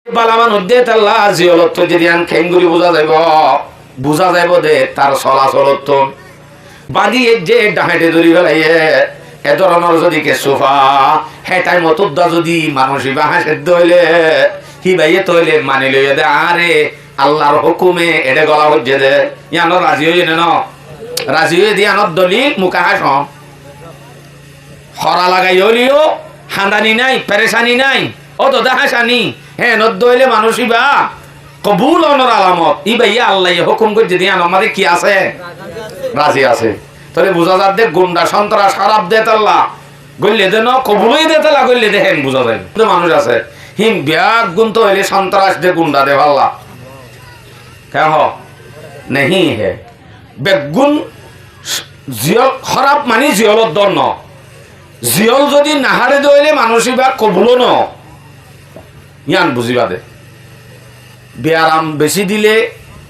বালামান উদ্দে তাল্লা জিয়লত যদি আন খেঙ্গুরি বুঝা যাইব দে তার চলাচলত বাদি যে ডাহাইতে ধরি ফেলাইয়ে এ ধরনের যদি কে সোফা হেটাই মতুদ্দা যদি মানুষই বা হাসের দইলে হি ভাইয়ে তইলে মানি লইয়া দে আরে আল্লাহর হুকুমে এড়ে গলা হচ্ছে দে ইয়ানো রাজি হইয়ে ন রাজি হয়ে দিয়ে আনত দলিল মুখা হাস হরা লাগাই হলিও হাঁদানি নাই পেরেশানি নাই ও তো হাসানি হ্যাঁ নদ্দ হইলে মানুষই বা কবুল অনর আলামত ই ভাইয়া আল্লাহ হুকুম করছে দিয়ে আমাদের কি আছে রাজি আছে তাহলে বুঝা যার দে গুন্ডা সন্ত্রাস খারাপ দে তাল্লা গল্লে দে ন কবুলই দে তাল্লা গল্লে দে হেন বুঝা যায় মানুষ আছে হিম ব্যাগ গুণ তো হইলে সন্ত্রাস দে গুন্ডা দে ভাল্লা কেন নেহি হে বেগুন জিয়ল খারাপ মানি জিয়লত দর ন জিয়ল যদি নাহারে দইলে মানুষই বা কবুলো ন ইয়ান বুঝিবা দে বেয়ারাম বেশি দিলে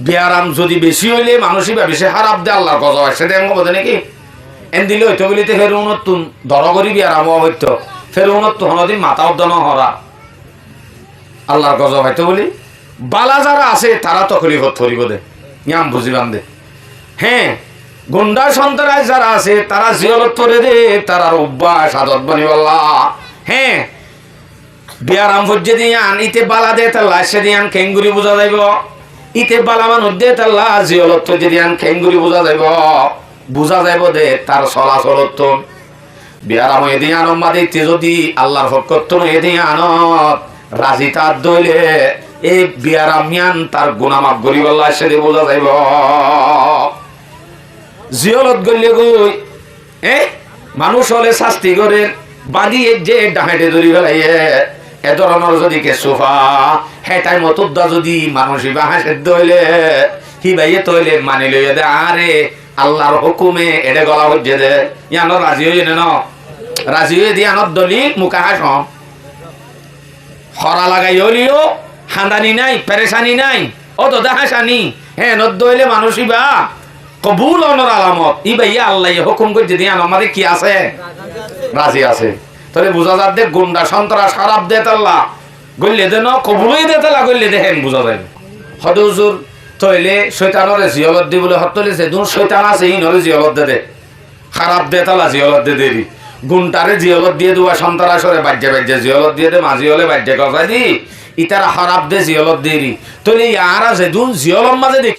বেয়ারাম যদি বেশি হইলে মানুষই বা বেশি খারাপ দে আল্লাহর গজব আসে দে বোঝে নাকি এন দিলে হইতো বলিতে ফেরুনত তুন দর করি বেয়ারাম হইত ফেরুনত তো হনদিন মাথা উদ্দন হরা আল্লাহর গজব হইতো বলি বালা যারা আছে তারা তকলিফত ধরিব দে ইয়াম বুঝিবান দে হ্যাঁ গুন্ডা সন্ত্রাস যারা আছে তারা জিয়লত করে দে তারা অভ্যাস আদত বানিবাল্লা হ্যাঁ বিয়ারাম ফজ্জে দিয়ান ইতে বালা দে তাল্লা সে দিয়ান খেঙ্গুরি বোঝা যাইব ইতে বালা মানুষ দে তাল্লা জিয়লত ফজ্জে দিয়ান খেঙ্গুরি বোঝা যাইব দে তার চলাচলত বিয়ারাম এ দিয়ান মাদে তে যদি আল্লাহর ফকত এ দিয়ানত রাজি তার দইলে এই বিয়ারাম ইয়ান তার গুনামাফ করিবাল্লা সে দে বোঝা যাইব জিয়লত গল্লে গই মানুষ হলে শাস্তি করে বাঁধিয়ে যে ডাহাইতে ধরি ফেলাইয়ে এ ধরনের যদি কে সোফা হেটাই মতুদ্দা যদি মানুষই বা হাসের দইলে হি ভাইয়ে তইলে মানি লইয়া দে আরে আল্লাহর হুকুমে এড়ে গলা হচ্ছে দে ইয়ানো রাজি হইয়ে ন রাজি হয়ে দিয়ে আনত দলিল মুখা হাস হরা লাগাই হলিও হাঁদানি নাই পেরেশানি নাই ও তো হাসানি হ্যাঁ নদ্দ হইলে মানুষই বা কবুল অনর আলামত ই ভাইয়া আল্লাহ হুকুম করছে দিয়ে আমাদের কি আছে রাজি আছে তাহলে বুঝা যার দে গুন্ডা সন্ত্রাস খারাপ দে তাল্লা গল্লে দে ন কবুলই দে তাল্লা গল্লে দে হেন বুঝা যায় হদে হুজুর তইলে শয়তানরে জিয়লত দি বলে হতলে যে দুন শয়তান আছে ই নরে জিয়লত দে খারাপ দে তাল্লা জিয়লত দে দেরি গুন্ডারে জিয়লত দিয়ে দুয়া সন্ত্রাসরে বাজ্যে জিয়লত দিয়ে দে মাঝি হলে বাজ্যে কথা দি ইতারা খারাপ দে জিয়লত দেরি তইলে ইয়ারা যে দুন জিয়লম মাঝে দেখি